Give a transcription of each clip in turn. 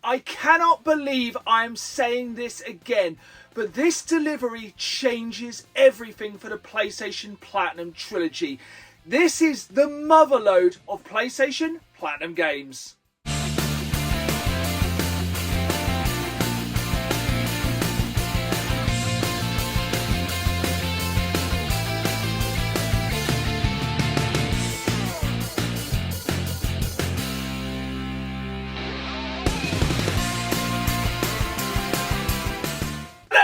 I cannot believe I am saying this again, but this delivery changes everything for the PlayStation Platinum Trilogy. This is the motherload of PlayStation Platinum games.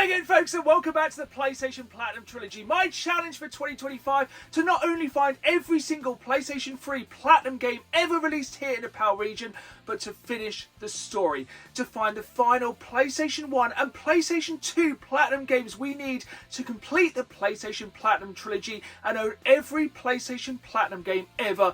Again, folks, and welcome back to the PlayStation Platinum Trilogy. My challenge for 2025 to not only find every single PlayStation 3 Platinum game ever released here in the PAL region, but to finish the story, to find the final PlayStation 1 and PlayStation 2 Platinum games we need to complete the PlayStation Platinum Trilogy and own every PlayStation Platinum game ever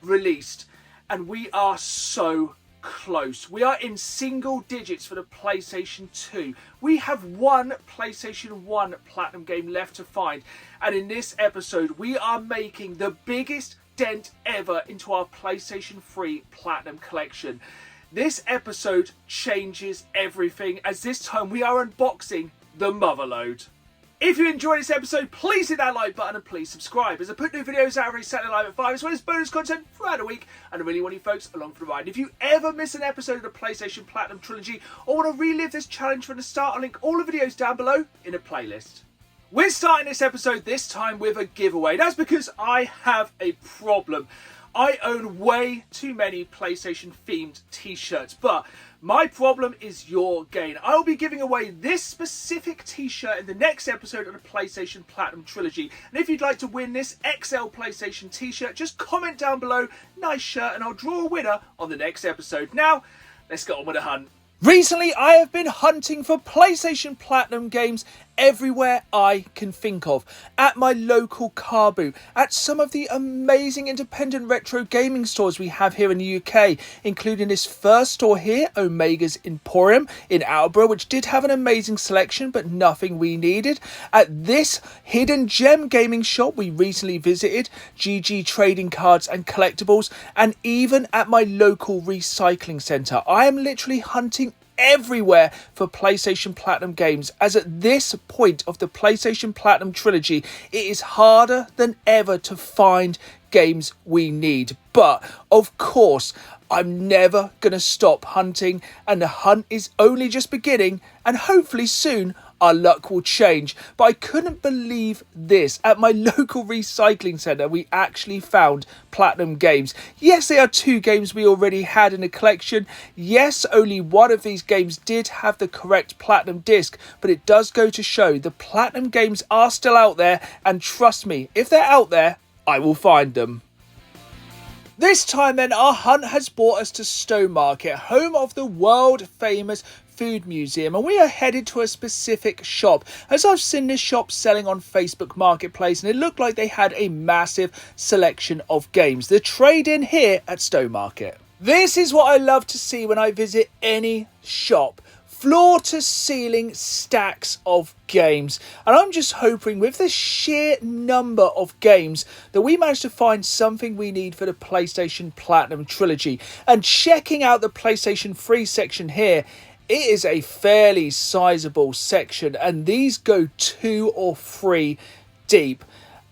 released. And we are so close. We are in single digits for the PlayStation 2. We have one PlayStation 1 Platinum game left to find, and in this episode we are making the biggest dent ever into our PlayStation 3 Platinum collection. This episode changes everything, as this time we are unboxing the motherload. If you enjoyed this episode, please hit that like button and please subscribe, as I put new videos out every Saturday live at 5, as well as bonus content throughout the week, and I really want you folks along for the ride. If you ever miss an episode of the PlayStation Platinum Trilogy or want to relive this challenge from the start, I'll link all the videos down below in a playlist. We're starting this episode this time with a giveaway. That's because I have a problem. I own way too many PlayStation themed t-shirts, but my problem is your gain. I will be giving away this specific t-shirt in the next episode of the PlayStation Platinum Trilogy. And if you'd like to win this XL PlayStation t-shirt, just comment down below, nice shirt, and I'll draw a winner on the next episode. Now, let's get on with the hunt. Recently, I have been hunting for PlayStation Platinum games everywhere I can think of. At my local car boot, at some of the amazing independent retro gaming stores we have here in the UK, including this first store here, Omega's Emporium in Albury, which did have an amazing selection but nothing we needed. At this hidden gem gaming shop we recently visited, GG Trading Cards and Collectibles, and even at my local recycling centre. I am literally hunting everywhere for PlayStation Platinum games, as at this point of the PlayStation Platinum Trilogy it is harder than ever to find games we need. But of course I'm never gonna stop hunting, and the hunt is only just beginning, and hopefully soon our luck will change. But I couldn't believe this. At my local recycling centre, we actually found Platinum games. Yes, they are two games we already had in the collection. Yes, only one of these games did have the correct Platinum disc, but it does go to show the Platinum games are still out there, and trust me, if they're out there, I will find them. This time then, our hunt has brought us to Stowmarket, home of the world famous food museum, and we are headed to a specific shop, as I've seen this shop selling on Facebook Marketplace, and it looked like they had a massive selection of games. The trade-in here at Stowmarket. This is what I love to see when I visit any shop. Floor to ceiling stacks of games, and I'm just hoping with the sheer number of games that we managed to find something we need for the PlayStation Platinum Trilogy. And checking out the PlayStation 3 section here, it is a fairly sizable section, and these go 2 or 3 deep.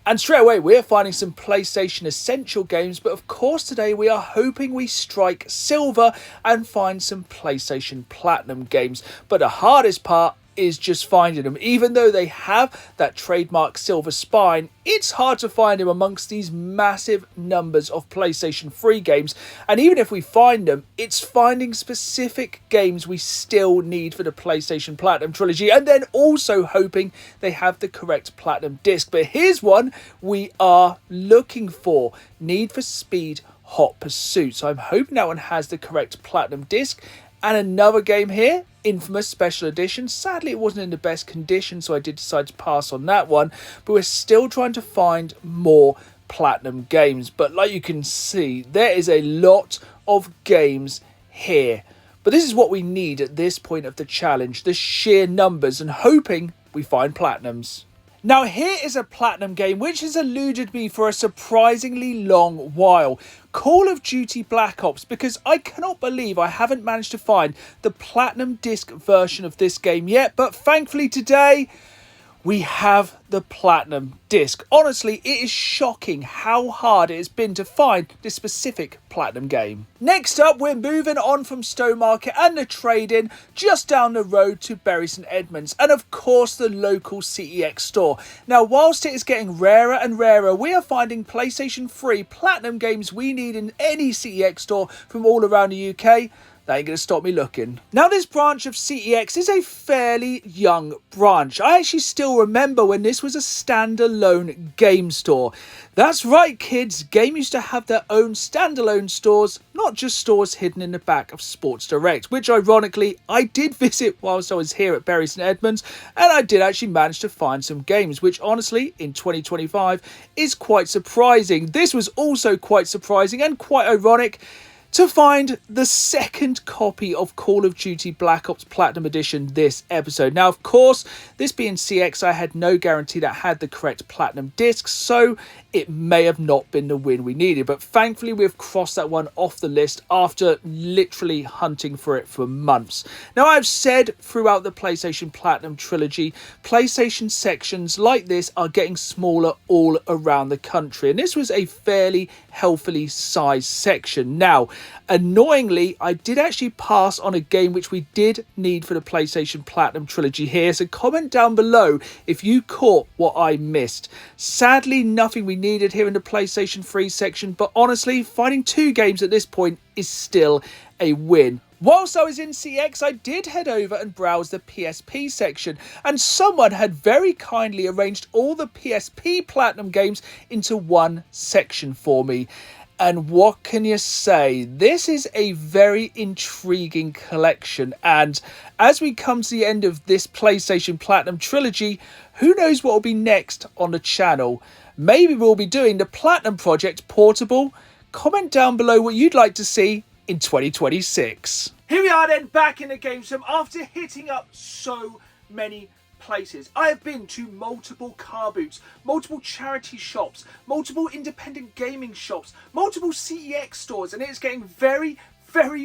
And straight away we're finding some PlayStation Essential games, but of course today we are hoping we strike silver and find some PlayStation Platinum games. But the hardest part is just finding them. Even though they have that trademark silver spine, it's hard to find them amongst these massive numbers of PlayStation 3 games. And even if we find them, it's finding specific games we still need for the PlayStation Platinum Trilogy, and then also hoping they have the correct Platinum disc. But here's one we are looking for: Need for Speed Hot Pursuit. So I'm hoping that one has the correct Platinum disc. And another game here, Infamous Special Edition. Sadly, it wasn't in the best condition, so I did decide to pass on that one. But we're still trying to find more Platinum games. But like you can see, there is a lot of games here. But this is what we need at this point of the challenge, the sheer numbers, and hoping we find Platinums. Now here is a Platinum game which has eluded me for a surprisingly long while. Call of Duty Black Ops, because I cannot believe I haven't managed to find the Platinum Disc version of this game yet, but thankfully today we have the Platinum Disc. Honestly, it is shocking how hard it has been to find this specific Platinum game. Next up, we're moving on from Stowmarket and the trade-in just down the road to Bury St Edmunds, and of course the local CEX store. Now, whilst it is getting rarer and rarer, we are finding PlayStation 3 Platinum games we need in any CEX store from all around the UK. That ain't going to stop me looking. Now, this branch of CEX is a fairly young branch. I actually still remember when this was a standalone game store. That's right, kids. Game used to have their own standalone stores, not just stores hidden in the back of Sports Direct, which ironically I did visit whilst I was here at Bury St Edmunds, and I did actually manage to find some games, which honestly in 2025 is quite surprising. This was also quite surprising and quite ironic to find the second copy of Call of Duty Black Ops Platinum Edition this episode. Now, of course, this being CX, I had no guarantee that I had the correct Platinum disc, so it may have not been the win we needed. But thankfully, we've crossed that one off the list after literally hunting for it for months. Now, I've said throughout the PlayStation Platinum Trilogy, PlayStation sections like this are getting smaller all around the country. And this was a fairly healthily sized section. Now, annoyingly, I did actually pass on a game which we did need for the PlayStation Platinum Trilogy here, so comment down below if you caught what I missed. Sadly, nothing we needed here in the PlayStation 3 section, but honestly, finding two games at this point is still a win. Whilst I was in CX, I did head over and browse the PSP section, and someone had very kindly arranged all the PSP Platinum games into one section for me. And what can you say? This is a very intriguing collection, and as we come to the end of this PlayStation Platinum Trilogy, who knows what will be next on the channel? Maybe we'll be doing the Platinum Project Portable. Comment down below what you'd like to see in 2026. Here we are then, back in the game sim after hitting up so many places. I have been to multiple car boots, multiple charity shops, multiple independent gaming shops, multiple CEX stores, and it's getting very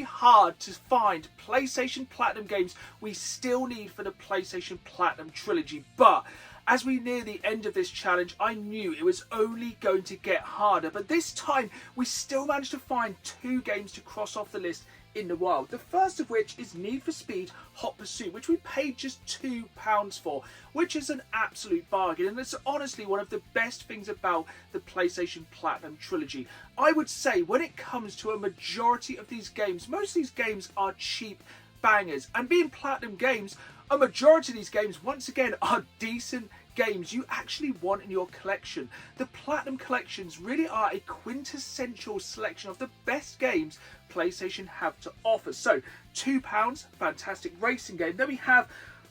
hard to find PlayStation Platinum games we still need for the PlayStation Platinum Trilogy. But as we near the end of this challenge, I knew it was only going to get harder, but this time we still managed to find two games to cross off the list in the wild. The first of which is Need for Speed Hot Pursuit, which we paid just £2 for, which is an absolute bargain, and it's honestly one of the best things about the PlayStation Platinum Trilogy. I would say when it comes to a majority of these games, most of these games are cheap bangers, and being Platinum games, a majority of these games once again are decent games you actually want in your collection. The Platinum collections really are a quintessential selection of the best games PlayStation have to offer. So £2, fantastic racing game. Then we have,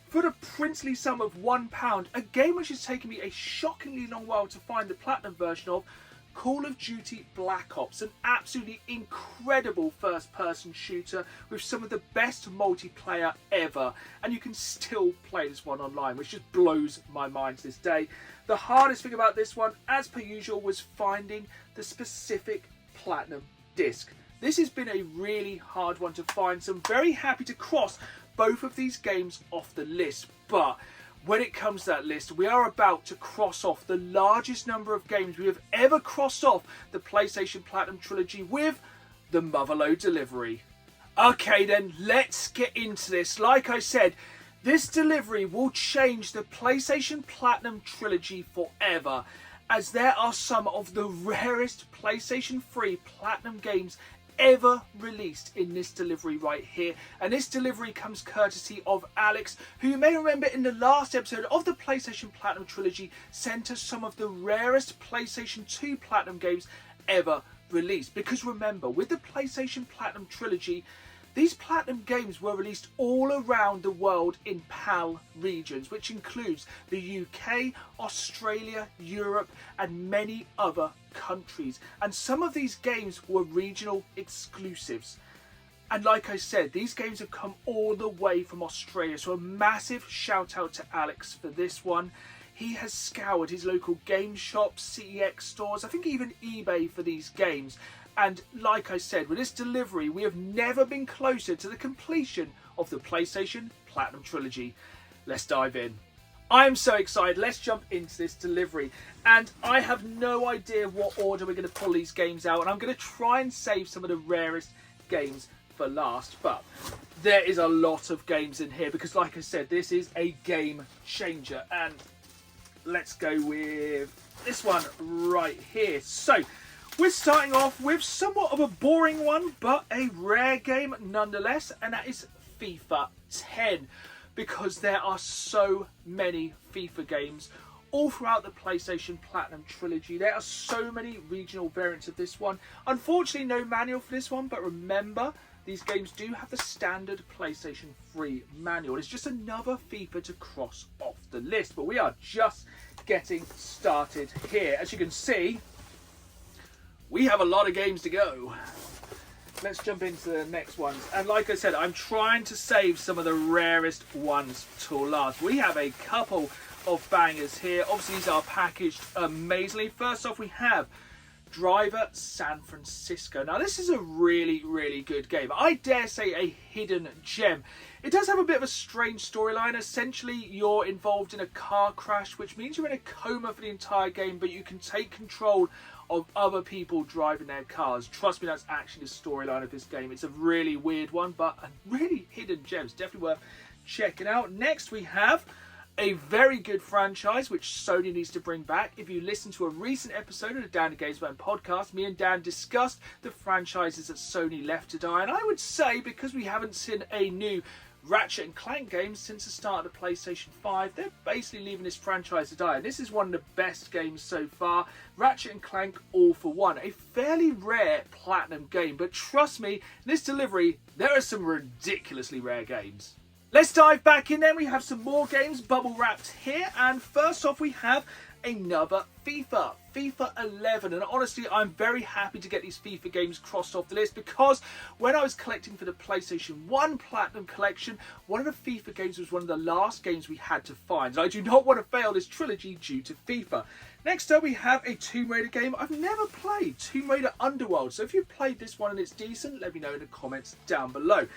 for the princely sum of £1, a game which has taken me a shockingly long while to find the Platinum version of, Call of Duty Black Ops, an absolutely incredible first-person shooter with some of the best multiplayer ever, and you can still play this one online, which just blows my mind to this day. The hardest thing about this one, as per usual, was finding the specific Platinum disc. This has been a really hard one to find, so I'm very happy to cross both of these games off the list. But when it comes to that list, we are about to cross off the largest number of games we have ever crossed off the PlayStation Platinum Trilogy with the Motherload delivery. Okay then, let's get into this. Like I said, this delivery will change the PlayStation Platinum Trilogy forever, as there are some of the rarest PlayStation 3 Platinum games ever released in this delivery right here, and this delivery comes courtesy of Alex, who you may remember in the last episode of the PlayStation Platinum Trilogy sent us some of the rarest PlayStation 2 Platinum games ever released. Because remember, with the PlayStation Platinum Trilogy, these Platinum games were released all around the world in PAL regions, which includes the UK, Australia, Europe, and many other countries. And some of these games were regional exclusives. And like I said, these games have come all the way from Australia, so a massive shout out to Alex for this one. He has scoured his local game shops, CEX stores, I think even eBay for these games. And like I said, with this delivery, we have never been closer to the completion of the PlayStation Platinum Trilogy. Let's dive in. I am so excited. Let's jump into this delivery. And I have no idea what order we're going to pull these games out. And I'm going to try and save some of the rarest games for last. But there is a lot of games in here because, like I said, this is a game changer. And let's go with this one right here. So we're starting off with somewhat of a boring one, but a rare game nonetheless. And that is FIFA 10. Because there are so many FIFA games all throughout the PlayStation Platinum Trilogy. There are so many regional variants of this one. Unfortunately, no manual for this one, but remember, these games do have the standard PlayStation 3 manual. It's just another FIFA to cross off the list, but we are just getting started here. As you can see, we have a lot of games to go. Let's jump into the next ones. And like I said, I'm trying to save some of the rarest ones till last. We have a couple of bangers here. Obviously, these are packaged amazingly. First off, we have Driver San Francisco. Now, this is a really, really good game. I dare say a hidden gem. It does have a bit of a strange storyline. Essentially, you're involved in a car crash, which means you're in a coma for the entire game, but you can take control of other people driving their cars. Trust me, that's actually the storyline of this game. It's a really weird one, but a really hidden gem. It's definitely worth checking out. Next, we have a very good franchise which Sony needs to bring back. If you listen to a recent episode of the Dan and Gamesman podcast, me and Dan discussed the franchises that Sony left to die. And I would say, because we haven't seen a new Ratchet and Clank games since the start of the PlayStation 5, they're basically leaving this franchise to die. And this is one of the best games so far. Ratchet and Clank All for One. A fairly rare Platinum game, but trust me, in this delivery, there are some ridiculously rare games. Let's dive back in then. We have some more games bubble wrapped here. And first off, we have another FIFA 11. And honestly, I'm very happy to get these FIFA games crossed off the list, because when I was collecting for the PlayStation 1 Platinum Collection, one of the FIFA games was one of the last games we had to find. And I do not want to fail this trilogy due to FIFA. Next up, we have a Tomb Raider game I've never played, Tomb Raider Underworld. So if you've played this one and it's decent, let me know in the comments down below.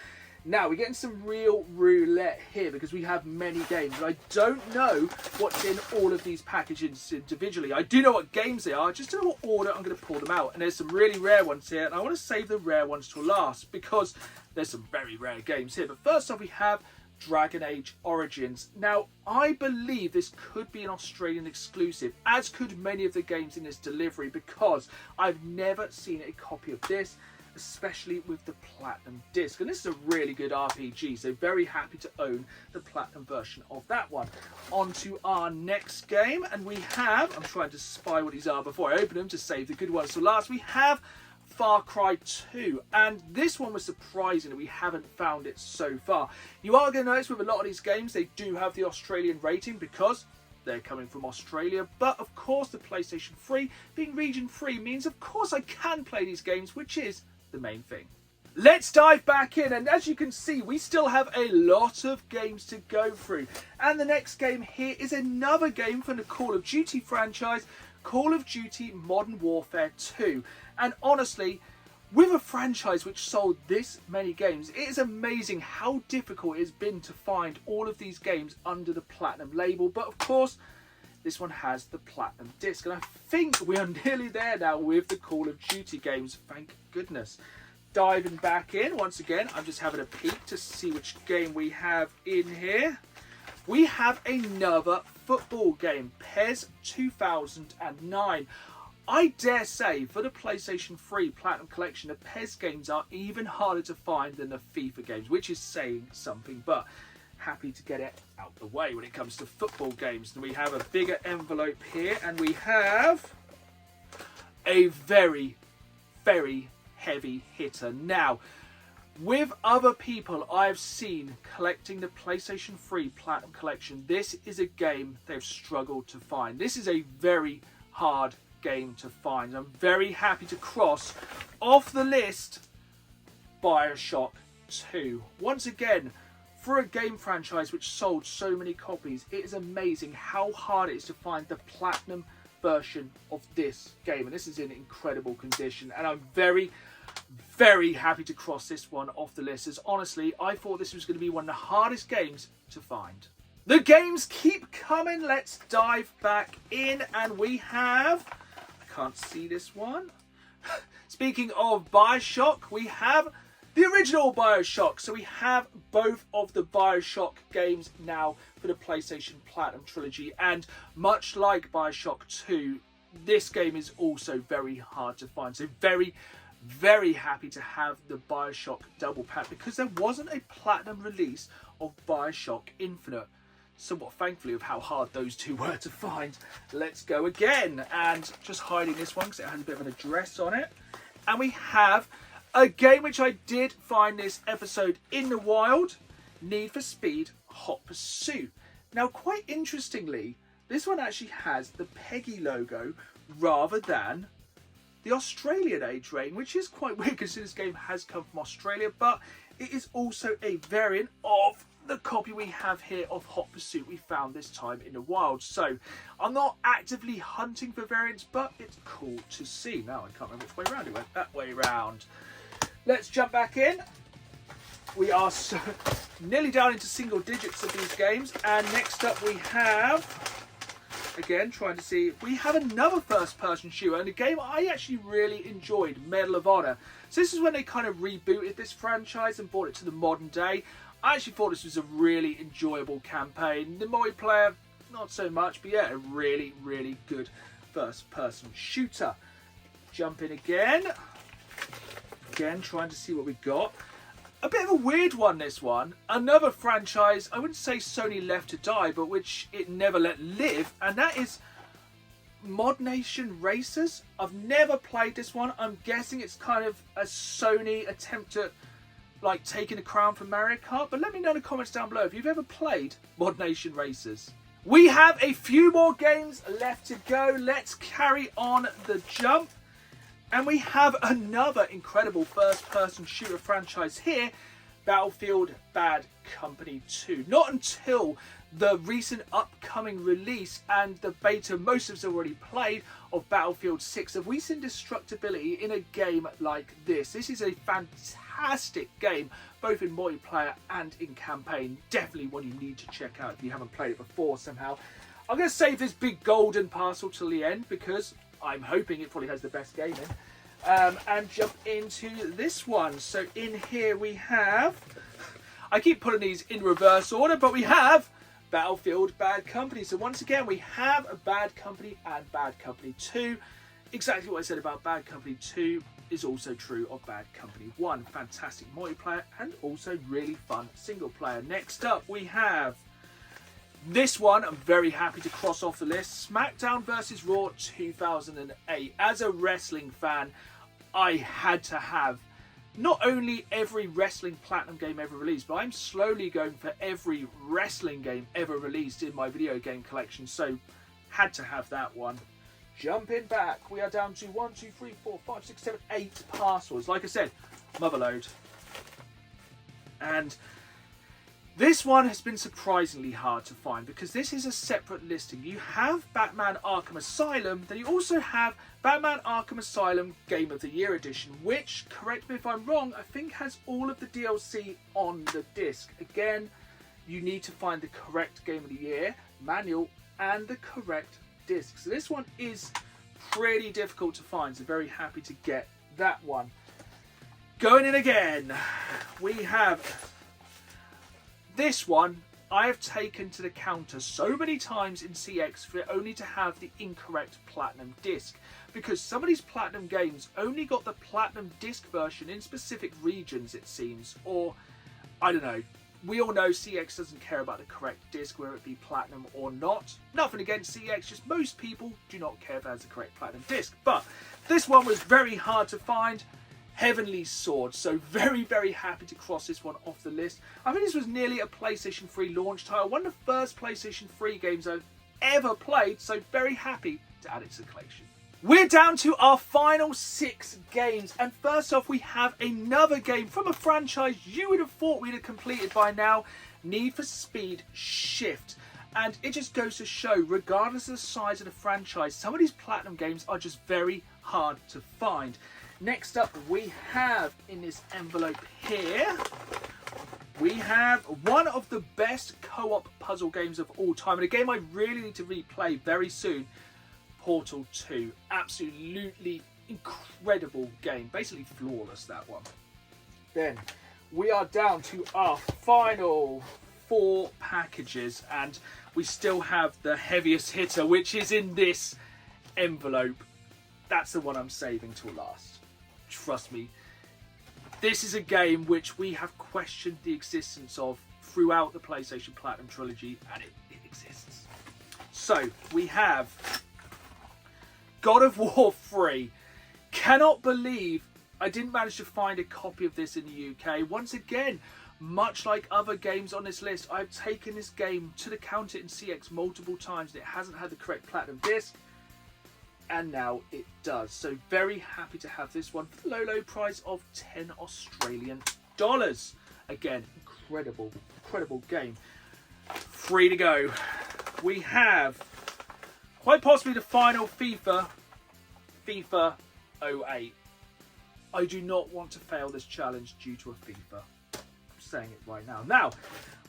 Now, we're getting some real roulette here because we have many games. I don't know what's in all of these packages individually. I do know what games they are, I just don't know what order I'm going to pull them out. And there's some really rare ones here, and I want to save the rare ones till last because there's some very rare games here. But first off, we have Dragon Age Origins. Now, I believe this could be an Australian exclusive, as could many of the games in this delivery, because I've never seen a copy of this, especially with the Platinum disc. And this is a really good RPG, so very happy to own the Platinum version of that one. On to our next game, and we have, I'm trying to spy what these are before I open them to save the good ones for last, we have Far Cry 2, and this one was surprising that we haven't found it so far. You are going to notice with a lot of these games, they do have the Australian rating because they're coming from Australia, but of course the PlayStation 3 being region free means of course I can play these games, which is the main thing. Let's dive back in, and as you can see, we still have a lot of games to go through. And the next game here is another game from the Call of Duty franchise, Call of Duty Modern Warfare 2. And honestly, with a franchise which sold this many games, it is amazing how difficult it has been to find all of these games under the Platinum label. But of course, this one has the Platinum disc, and I think we are nearly there now with the Call of Duty games, thank goodness. Diving back in, once again, I'm just having a peek to see which game we have in here. We have another football game, PES 2009. I dare say, for the PlayStation 3 Platinum Collection, the PES games are even harder to find than the FIFA games, which is saying something, but happy to get it out the way when it comes to football games. And we have a bigger envelope here, and we have a very, very heavy hitter. Now, with other people I've seen collecting the PlayStation 3 Platinum Collection, this is a game they've struggled to find. This is a very hard game to find. I'm very happy to cross off the list BioShock 2. Once again, for a game franchise which sold so many copies, it is amazing how hard it is to find the Platinum version of this game, and this is in incredible condition, and I'm very, very happy to cross this one off the list, as honestly I thought this was going to be one of the hardest games to find. The games keep coming. Let's dive back in, and we have, I can't see this one. Speaking of Bioshock, we have the original Bioshock. So we have both of the Bioshock games now for the PlayStation Platinum Trilogy, and much like Bioshock 2, this game is also very hard to find. So very, very happy to have the Bioshock double pack, because there wasn't a Platinum release of Bioshock Infinite. Somewhat thankfully of how hard those two were to find. Let's go again, and just hiding this one because it has a bit of an address on it. And we have a game which I did find this episode in the wild, Need for Speed Hot Pursuit. Now, quite interestingly, this one actually has the PEGI logo rather than the Australian age rating, which is quite weird because this game has come from Australia, but it is also a variant of the copy we have here of Hot Pursuit we found this time in the wild. So I'm not actively hunting for variants, but it's cool to see. Now I can't remember which way around it went. That way around. Let's jump back in. We are nearly down into single digits of these games, and next up we have, again trying to see, we have another first person shooter, and a game I actually really enjoyed, Medal of Honor. So this is when they kind of rebooted this franchise and brought it to the modern day. I actually thought this was a really enjoyable campaign. The multiplayer, not so much, but yeah, a really, really good first-person shooter. Jump in again. Again, trying to see what we got. A bit of a weird one, this one. Another franchise, I wouldn't say Sony left to die, but which it never let live, and that is Mod Nation Racers. I've never played this one. I'm guessing it's kind of a Sony attempt to like taking the crown from Mario Kart, but let me know in the comments down below if you've ever played Mod Nation Racers. We have a few more games left to go. Let's carry on the jump, and we have another incredible first-person shooter franchise here, Battlefield Bad Company 2. Not until the recent upcoming release and the beta most of us already played of Battlefield 6 have we seen destructibility in a game like this. This is a fantastic game, both in multiplayer and in campaign. Definitely one you need to check out if you haven't played it before somehow. I'm going to save this big golden parcel till the end because I'm hoping it probably has the best game in. And jump into this one. So in here we have, I keep putting these in reverse order, but we have Battlefield Bad Company. So once again, we have a Bad Company and Bad Company 2. Exactly what I said about Bad Company 2 is also true of Bad Company 1. Fantastic multiplayer and also really fun single player. Next up, we have this one. I'm very happy to cross off the list. SmackDown vs. Raw 2008. As a wrestling fan, I had to have not only every wrestling Platinum game ever released, but I'm slowly going for every wrestling game ever released in my video game collection, so had to have that one. Jumping back, we are down to 1, 2, 3, 4, 5, 6, 7, 8 parcels. Like I said, Motherload. And this one has been surprisingly hard to find because this is a separate listing. You have Batman Arkham Asylum, then you also have Batman Arkham Asylum Game of the Year Edition, which, correct me if I'm wrong, I think has all of the DLC on the disc. Again, you need to find the correct Game of the Year manual and the correct disc. So this one is pretty difficult to find, so very happy to get that one. Going in again, we have this one. I have taken to the counter so many times in CEX for it only to have the incorrect Platinum disc, because some of these Platinum games only got the Platinum disc version in specific regions, it seems, or I don't know. We all know CEX doesn't care about the correct disc, whether it be Platinum or not. Nothing against CEX, just most people do not care if it has the correct Platinum disc. But this one was very hard to find. Heavenly Sword, so very, very happy to cross this one off the list. I think this was nearly a PlayStation 3 launch title, one of the first PlayStation 3 games I've ever played, so very happy to add it to the collection. We're down to our final 6 games, and first off we have another game from a franchise you would have thought we'd have completed by now, Need for Speed Shift. And it just goes to show, regardless of the size of the franchise, some of these Platinum games are just very hard to find. Next up, we have in this envelope here, we have one of the best co-op puzzle games of all time, and a game I really need to replay very soon, Portal 2. Absolutely incredible game, basically flawless, that one. Then we are down to our final 4 packages, and we still have the heaviest hitter, which is in this envelope. That's the one I'm saving till last. Trust me, this is a game which we have questioned the existence of throughout the PlayStation Platinum Trilogy, and it exists. So we have God of War 3. Cannot believe I didn't manage to find a copy of this in the UK. Once again, much like other games on this list, I've taken this game to the counter in CEX multiple times and it hasn't had the correct platinum disc, and now it does. So very happy to have this one for the low price of $10 Australian. Again, incredible game. Free to go. We have quite possibly the final FIFA 08. I do not want to fail this challenge due to a FIFA. I'm saying it right now. Now,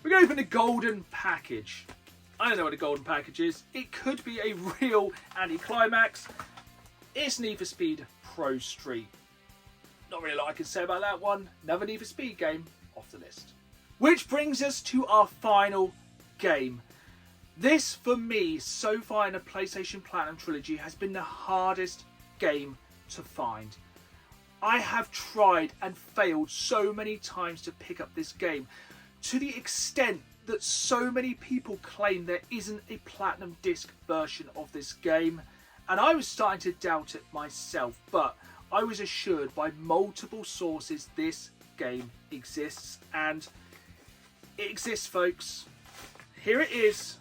we're going to open the golden package. I don't know what a golden package is. It could be a real anticlimax. It's Need for Speed Pro Street. Not really a lot I can say about that one. Another Need for Speed game off the list. Which brings us to our final game. This, for me, so far in the PlayStation Platinum Trilogy, has been the hardest game to find. I have tried and failed so many times to pick up this game, to the extent that so many people claim there isn't a Platinum Disc version of this game, and I was starting to doubt it myself, but I was assured by multiple sources this game exists, and it exists, folks. Here it is,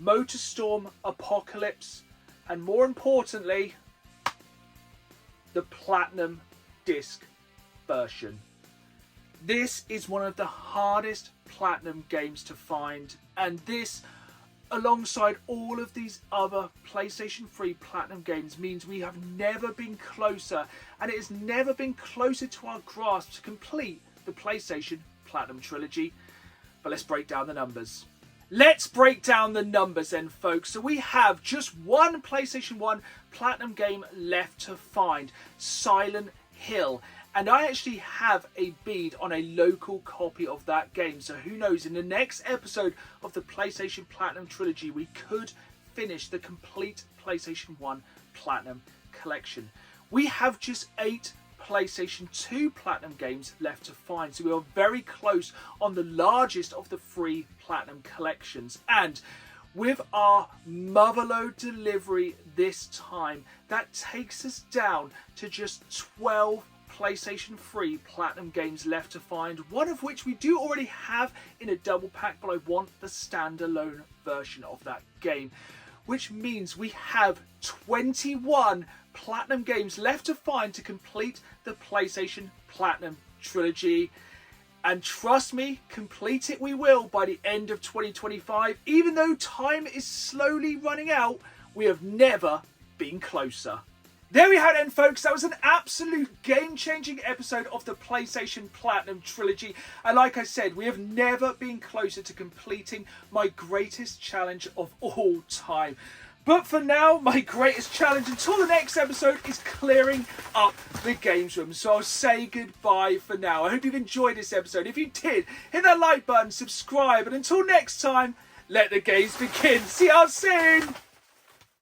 MotorStorm Apocalypse, and more importantly, the Platinum Disc version. This is one of the hardest Platinum games to find, and this, alongside all of these other PlayStation 3 Platinum games, means we have never been closer, and it has never been closer to our grasp to complete the PlayStation Platinum Trilogy. But let's break down the numbers. Let's break down the numbers then, folks. So we have just one PlayStation 1 Platinum game left to find, Silent Hill. And I actually have a bead on a local copy of that game. So who knows, in the next episode of the PlayStation Platinum Trilogy, we could finish the complete PlayStation 1 Platinum collection. We have just 8 PlayStation 2 Platinum games left to find, so we are very close on the largest of the 3 Platinum collections. And with our motherload delivery this time, that takes us down to just 12 PlayStation 3 Platinum games left to find, one of which we do already have in a double pack, but I want the standalone version of that game, which means we have 21 Platinum games left to find to complete the PlayStation Platinum Trilogy. And trust me, complete it we will by the end of 2025. Even though time is slowly running out, we have never been closer. There we have it then, folks. That was an absolute game-changing episode of the PlayStation Platinum Trilogy. And like I said, we have never been closer to completing my greatest challenge of all time. But for now, my greatest challenge until the next episode is clearing up the games room. So I'll say goodbye for now. I hope you've enjoyed this episode. If you did, hit that like button, subscribe, and until next time, let the games begin. See you soon.